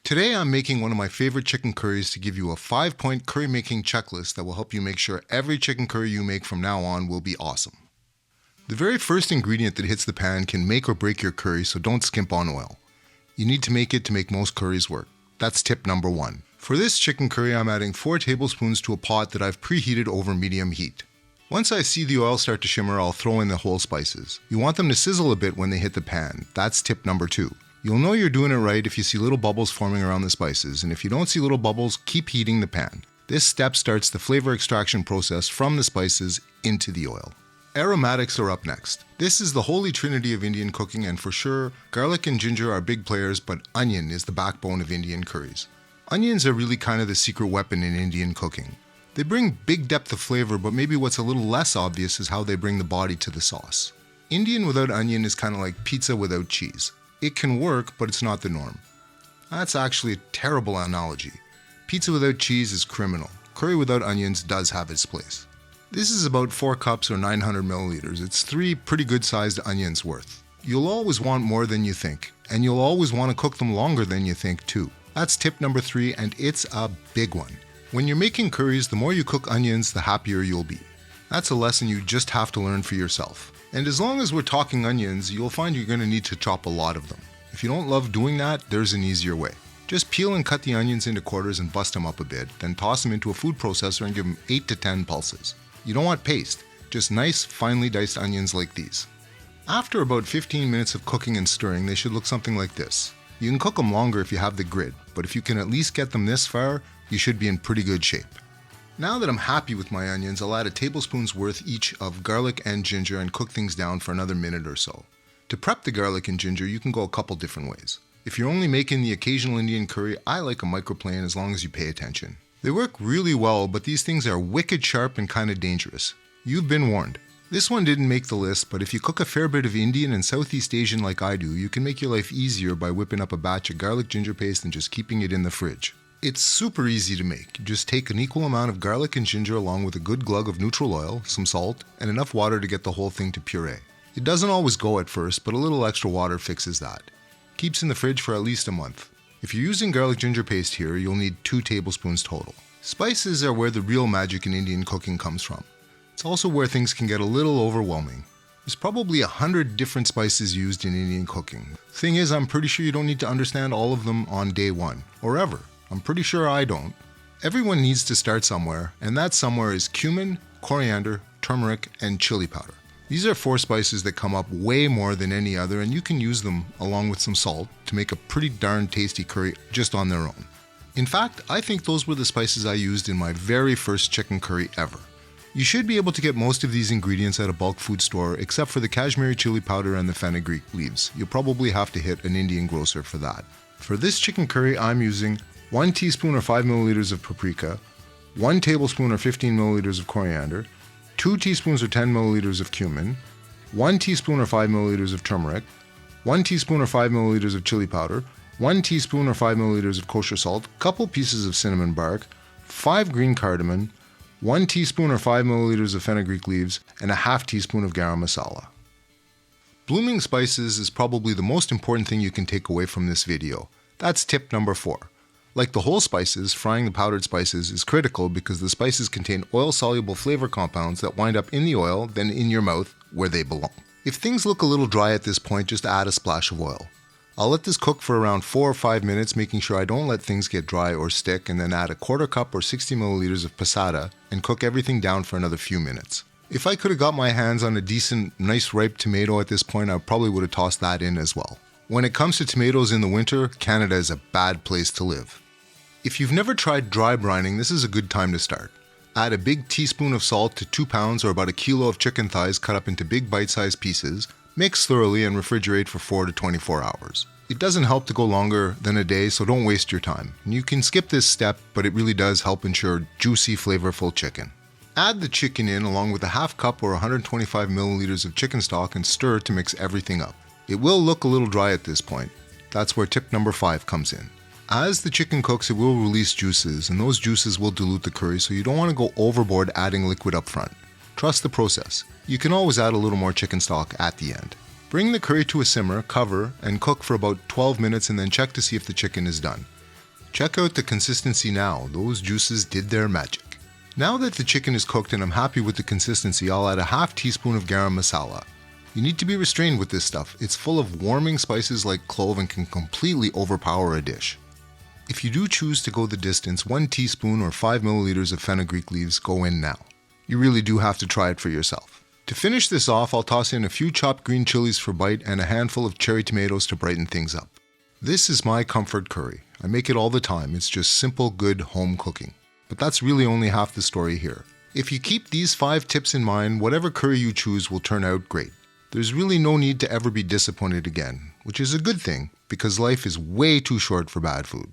Today I'm making one of my favorite chicken curries to give you a 5-point curry making checklist that will help you make sure every chicken curry you make from now on will be awesome. The very first ingredient that hits the pan can make or break your curry, so don't skimp on oil. You need to make it to make most curries work. That's tip number 1. For this chicken curry, I'm adding 4 tablespoons to a pot that I've preheated over medium heat. Once I see the oil start to shimmer, I'll throw in the whole spices. You want them to sizzle a bit when they hit the pan. That's tip number 2. You'll know you're doing it right if you see little bubbles forming around the spices, and if you don't see little bubbles, keep heating the pan. This step starts the flavor extraction process from the spices into the oil. Aromatics are up next. This is the holy trinity of Indian cooking, and for sure, garlic and ginger are big players, but onion is the backbone of Indian curries. Onions are really kind of the secret weapon in Indian cooking. They bring big depth of flavor, but maybe what's a little less obvious is how they bring the body to the sauce. Indian without onion is kind of like pizza without cheese. It can work, but it's not the norm. That's actually a terrible analogy. Pizza without cheese is criminal. Curry without onions does have its place. This is about 4 cups or 900 milliliters. It's 3 pretty good sized onions worth. You'll always want more than you think, and you'll always want to cook them longer than you think too. That's tip number 3, and it's a big one. When you're making curries, the more you cook onions, the happier you'll be. That's a lesson you just have to learn for yourself. And as long as we're talking onions, you'll find you're going to need to chop a lot of them. If you don't love doing that, there's an easier way. Just peel and cut the onions into quarters and bust them up a bit, then toss them into a food processor and give them 8 to 10 pulses. You don't want paste, just nice, finely diced onions like these. After about 15 minutes of cooking and stirring, they should look something like this. You can cook them longer if you have the grid, but if you can at least get them this far, you should be in pretty good shape. Now that I'm happy with my onions, I'll add a tablespoon's worth each of garlic and ginger and cook things down for another minute or so. To prep the garlic and ginger, you can go a couple different ways. If you're only making the occasional Indian curry, I like a microplane as long as you pay attention. They work really well, but these things are wicked sharp and kind of dangerous. You've been warned. This one didn't make the list, but if you cook a fair bit of Indian and Southeast Asian like I do, you can make your life easier by whipping up a batch of garlic ginger paste and just keeping it in the fridge. It's super easy to make. You just take an equal amount of garlic and ginger along with a good glug of neutral oil, some salt, and enough water to get the whole thing to puree. It doesn't always go at first, but a little extra water fixes that. Keeps in the fridge for at least a month. If you're using garlic ginger paste here, you'll need 2 tablespoons total. Spices are where the real magic in Indian cooking comes from. It's also where things can get a little overwhelming. There's probably 100 different spices used in Indian cooking. Thing is, I'm pretty sure you don't need to understand all of them on day 1, or ever. I'm pretty sure I don't. Everyone needs to start somewhere, and that somewhere is cumin, coriander, turmeric, and chili powder. These are 4 spices that come up way more than any other, and you can use them along with some salt to make a pretty darn tasty curry just on their own. In fact, I think those were the spices I used in my very first chicken curry ever. You should be able to get most of these ingredients at a bulk food store except for the kashmiri chili powder and the fenugreek leaves. You'll probably have to hit an Indian grocer for that. For this chicken curry, I'm using 1 teaspoon or 5 milliliters of paprika, 1 tablespoon or 15 milliliters of coriander, 2 teaspoons or 10 milliliters of cumin, 1 teaspoon or 5 milliliters of turmeric, 1 teaspoon or 5 milliliters of chili powder, 1 teaspoon or 5 milliliters of kosher salt, couple pieces of cinnamon bark, 5 green cardamom, 1 teaspoon or 5 milliliters of fenugreek leaves, and a half teaspoon of garam masala. Blooming spices is probably the most important thing you can take away from this video. That's tip number 4. Like the whole spices, frying the powdered spices is critical because the spices contain oil-soluble flavor compounds that wind up in the oil, then in your mouth, where they belong. If things look a little dry at this point, just add a splash of oil. I'll let this cook for around 4 or 5 minutes, making sure I don't let things get dry or stick, and then add a quarter cup or 60 milliliters of pasatta and cook everything down for another few minutes. If I could have got my hands on a decent, nice ripe tomato at this point, I probably would have tossed that in as well. When it comes to tomatoes in the winter, Canada is a bad place to live. If you've never tried dry brining, this is a good time to start. Add a big teaspoon of salt to 2 pounds or about a kilo of chicken thighs cut up into big bite-sized pieces, mix thoroughly and refrigerate for 4 to 24 hours. It doesn't help to go longer than a day, so don't waste your time. You can skip this step, but it really does help ensure juicy, flavorful chicken. Add the chicken in along with a half cup or 125 milliliters of chicken stock and stir to mix everything up. It will look a little dry at this point. That's where tip number 5 comes in. As the chicken cooks, it will release juices, and those juices will dilute the curry, so you don't want to go overboard adding liquid up front. Trust the process. You can always add a little more chicken stock at the end. Bring the curry to a simmer, cover, and cook for about 12 minutes and then check to see if the chicken is done. Check out the consistency now, those juices did their magic. Now that the chicken is cooked and I'm happy with the consistency, I'll add a half teaspoon of garam masala. You need to be restrained with this stuff. It's full of warming spices like clove and can completely overpower a dish. If you do choose to go the distance, 1 teaspoon or 5 milliliters of fenugreek leaves go in now. You really do have to try it for yourself. To finish this off, I'll toss in a few chopped green chilies for bite and a handful of cherry tomatoes to brighten things up. This is my comfort curry. I make it all the time. It's just simple, good home cooking. But that's really only half the story here. If you keep these 5 tips in mind, whatever curry you choose will turn out great. There's really no need to ever be disappointed again, which is a good thing because life is way too short for bad food.